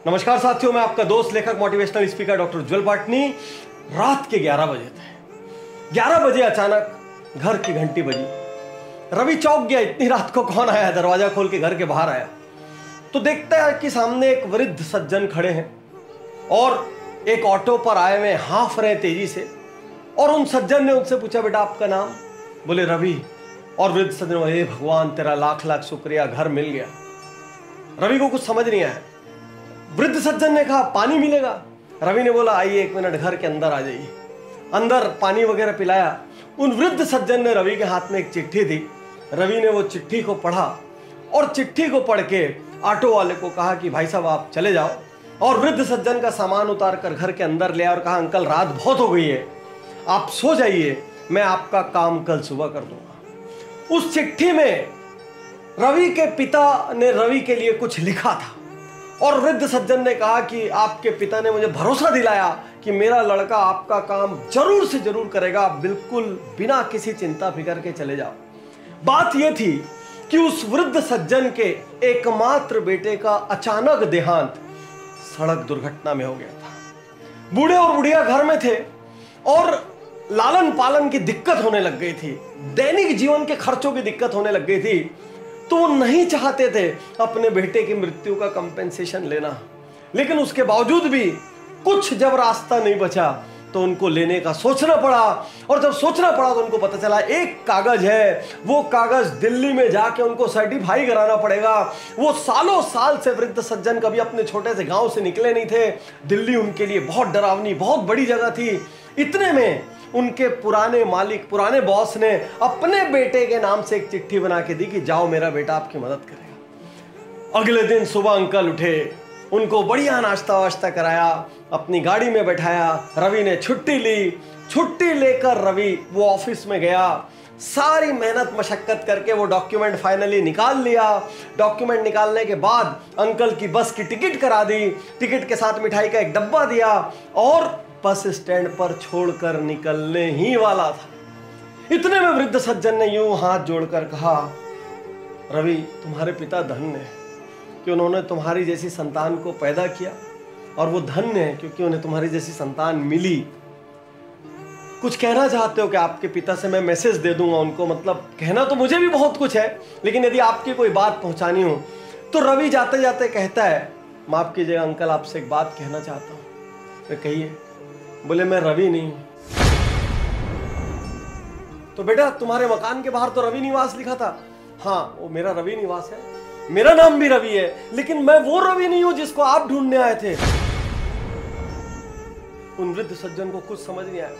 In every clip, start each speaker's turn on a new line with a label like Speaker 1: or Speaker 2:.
Speaker 1: नमस्कार साथियों, मैं आपका दोस्त लेखक मोटिवेशनल स्पीकर डॉक्टर उज्जवल पाटनी। रात के 11 बजे थे। 11 बजे अचानक घर की घंटी बजी। रवि चौंक गया, इतनी रात को कौन आया। दरवाजा खोल के घर के बाहर आया तो देखता है कि सामने एक वृद्ध सज्जन खड़े हैं और एक ऑटो पर आए हुए हाँफ रहे तेजी से। और उन सज्जन ने उनसे पूछा, बेटा आपका नाम? बोले रवि। और वृद्ध सज्जन बोले, भगवान तेरा लाख लाख शुक्रिया, घर मिल गया। रवि को कुछ समझ नहीं आया। वृद्ध सज्जन ने कहा, पानी मिलेगा? रवि ने बोला, आइए 1 मिनट घर के अंदर आ जाइए। अंदर पानी वगैरह पिलाया। उन वृद्ध सज्जन ने रवि के हाथ में एक चिट्ठी दी। रवि ने वो चिट्ठी को पढ़ा और चिट्ठी को पढ़ के ऑटो वाले को कहा कि भाई साहब आप चले जाओ। और वृद्ध सज्जन का सामान उतार कर घर के अंदर ले आया और कहा, अंकल रात बहुत हो गई है, आप सो जाइए, मैं आपका काम कल सुबह कर दूंगा। उस चिट्ठी में रवि के पिता ने रवि के लिए कुछ लिखा था और वृद्ध सज्जन ने कहा कि आपके पिता ने मुझे भरोसा दिलाया कि मेरा लड़का आपका काम जरूर से जरूर करेगा, आप बिल्कुल बिना किसी चिंता फिकर के चले जाओ। बात यह थी कि उस वृद्ध सज्जन के एकमात्र बेटे का अचानक देहांत सड़क दुर्घटना में हो गया था। बूढ़े और बुढ़िया घर में थे और लालन पालन की दिक्कत होने लग गई थी, दैनिक जीवन के खर्चों की दिक्कत होने लग गई थी। तो वो नहीं चाहते थे अपने बेटे की मृत्यु का कंपेंसेशन लेना, लेकिन उसके बावजूद भी कुछ जब रास्ता नहीं बचा तो उनको लेने का सोचना पड़ा। और जब सोचना पड़ा तो उनको पता चला एक कागज है, वो कागज दिल्ली में जाके उनको सर्टिफाई कराना पड़ेगा। वो सालों साल से वृद्ध सज्जन कभी अपने छोटे से गांव से निकले नहीं थे। दिल्ली उनके लिए बहुत डरावनी, बहुत बड़ी जगह थी। इतने में उनके पुराने मालिक, पुराने बॉस ने अपने बेटे के नाम से एक चिट्ठी बना के दी कि जाओ मेरा बेटा आपकी मदद करेगा। अगले दिन सुबह अंकल उठे, उनको बढ़िया नाश्ता वाश्ता कराया, अपनी गाड़ी में बैठाया। रवि ने छुट्टी ली। छुट्टी लेकर रवि वो ऑफिस में गया। सारी मेहनत मशक्कत करके वो डॉक्यूमेंट फाइनली निकाल लिया। डॉक्यूमेंट निकालने के बाद अंकल की बस की टिकट करा दी। टिकट के साथ मिठाई का एक डब्बा दिया और बस स्टैंड पर छोड़कर निकलने ही वाला था। इतने में वृद्ध सज्जन ने यूं हाथ जोड़कर कहा, रवि तुम्हारे पिता धन्य है कि उन्होंने तुम्हारी जैसी संतान को पैदा किया, और वो धन्य है क्योंकि उन्हें तुम्हारी जैसी संतान मिली। कुछ कहना चाहते हो कि आपके पिता से मैं मैसेज दे दूंगा उनको? मतलब कहना तो मुझे भी बहुत कुछ है, लेकिन यदि आपकी कोई बात पहुंचानी हो तो रवि जाते जाते कहता है, माफ कीजिएगा अंकल, आपसे एक बात कहना चाहता हूं। वे कहिए। बोले मैं रवि नहीं हूं। तो बेटा तुम्हारे मकान के बाहर तो रवि निवास लिखा था। हाँ वो मेरा रवि निवास है, मेरा नाम भी रवि है, लेकिन मैं वो रवि नहीं हूं जिसको आप ढूंढने आए थे। उन वृद्ध सज्जन को कुछ समझ नहीं आया।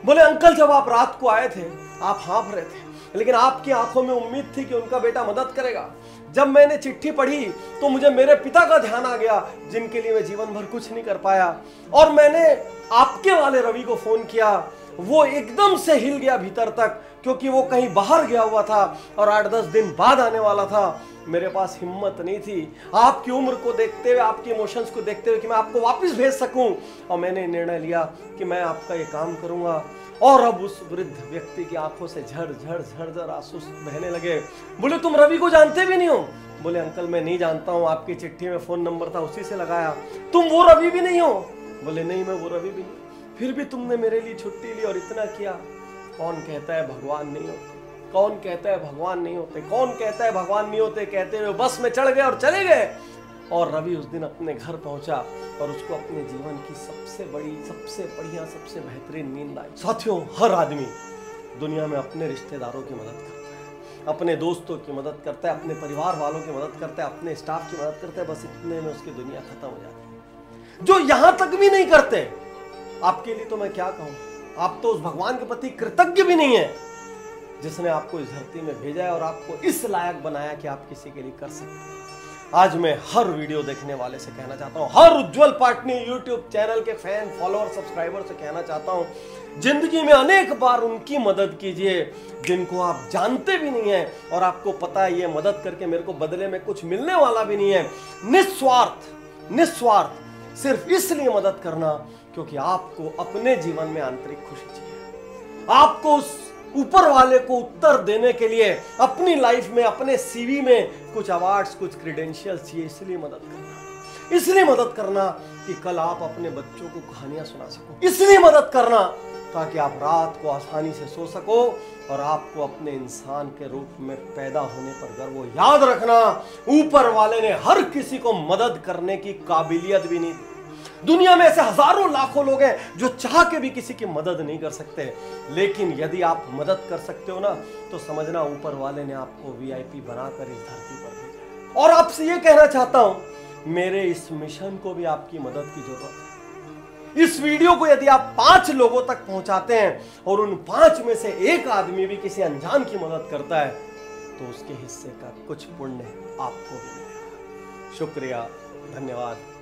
Speaker 1: बोले अंकल जब आप रात को आए थे आप हाँफ रहे थे, लेकिन आपकी आंखों में उम्मीद थी कि उनका बेटा मदद करेगा। जब मैंने चिट्ठी पढ़ी तो मुझे मेरे पिता का ध्यान आ गया, जिनके लिए मैं जीवन भर कुछ नहीं कर पाया, और मैंने आपके वाले रवि को फोन किया। वो एकदम से हिल गया भीतर तक, क्योंकि वो कहीं बाहर गया हुआ था और 8-10 दिन बाद आने वाला था। मेरे पास हिम्मत नहीं थी आपकी उम्र को देखते हुए, आपके इमोशंस को देखते हुए कि मैं आपको वापस भेज सकूं, और मैंने निर्णय लिया कि मैं आपका ये काम करूंगा। और अब उस वृद्ध व्यक्ति की आंखों से झर आंसू बहने लगे। बोले तुम रवि को जानते भी नहीं हो? बोले अंकल मैं नहीं जानता हूं, आपकी चिट्ठी में फोन नंबर था उसी से लगाया। तुम वो रवि भी नहीं हो? बोले नहीं मैं वो रवि भी नहीं। फिर भी तुमने मेरे लिए छुट्टी ली और इतना किया। कौन कहता है भगवान नहीं होते? कौन कहता है भगवान नहीं होते? कौन कहता है भगवान नहीं होते? कहते हुए बस में चढ़ गए और चले गए। और रवि उस दिन अपने घर पहुंचा और उसको अपने जीवन की सबसे बड़ी, सबसे बढ़िया, सबसे बेहतरीन नींद आई। साथियों, हर आदमी दुनिया में अपने रिश्तेदारों की मदद करता है, अपने दोस्तों की मदद करता है, अपने परिवार वालों की मदद करता है, अपने स्टाफ की मदद करता है। बस इतने में उसकी दुनिया खत्म हो जाती है। जो यहां तक भी नहीं करते, आपके लिए तो मैं क्या कहूं, आप तो उस भगवान के प्रति कृतज्ञ भी नहीं है जिसने आपको इस धरती में भेजा है और आपको इस लायक बनाया कि आप किसी के लिए कर सकते हैं। आज मैं हर वीडियो देखने वाले से कहना चाहता हूं, हर उज्जवल पाटनी यूट्यूब चैनल के फैन, फॉलोअर, सब्सक्राइबर से कहना चाहता हूं, जिंदगी में अनेक बार उनकी मदद कीजिए जिनको आप जानते भी नहीं है और आपको पता है ये मदद करके मेरे को बदले में कुछ मिलने वाला भी नहीं है। निस्वार्थ सिर्फ इसलिए मदद करना क्योंकि आपको अपने जीवन में आंतरिक खुशी चाहिए। आपको उस ऊपर वाले को उत्तर देने के लिए अपनी लाइफ में, अपने सीवी में कुछ अवार्ड्स, कुछ क्रेडेंशियल्स चाहिए, इसलिए मदद करना। इसलिए मदद करना कि कल आप अपने बच्चों को कहानियां सुना सको, इसलिए मदद करना ताकि आप रात को आसानी से सो सको और आपको अपने इंसान के रूप में पैदा होने पर गर्व हो। याद रखना, ऊपर वाले ने हर किसी को मदद करने की काबिलियत भी नहीं दी। दुनिया में ऐसे हजारों लाखों लोग हैं जो चाह के भी किसी की मदद नहीं कर सकते, लेकिन यदि आप मदद कर सकते हो ना, तो समझना ऊपर वाले ने आपको वीआईपी बनाकर इस धरती पर भेजा। और आपसे ये कहना चाहता हूं, मेरे इस मिशन को भी आपकी मदद की जरूरत है। इस वीडियो को यदि आप 5 लोगों तक पहुंचाते हैं और उन 5 में से एक आदमी भी किसी अनजान की मदद करता है, तो उसके हिस्से का कुछ पुण्य आपको भी मिलेगा। शुक्रिया, धन्यवाद।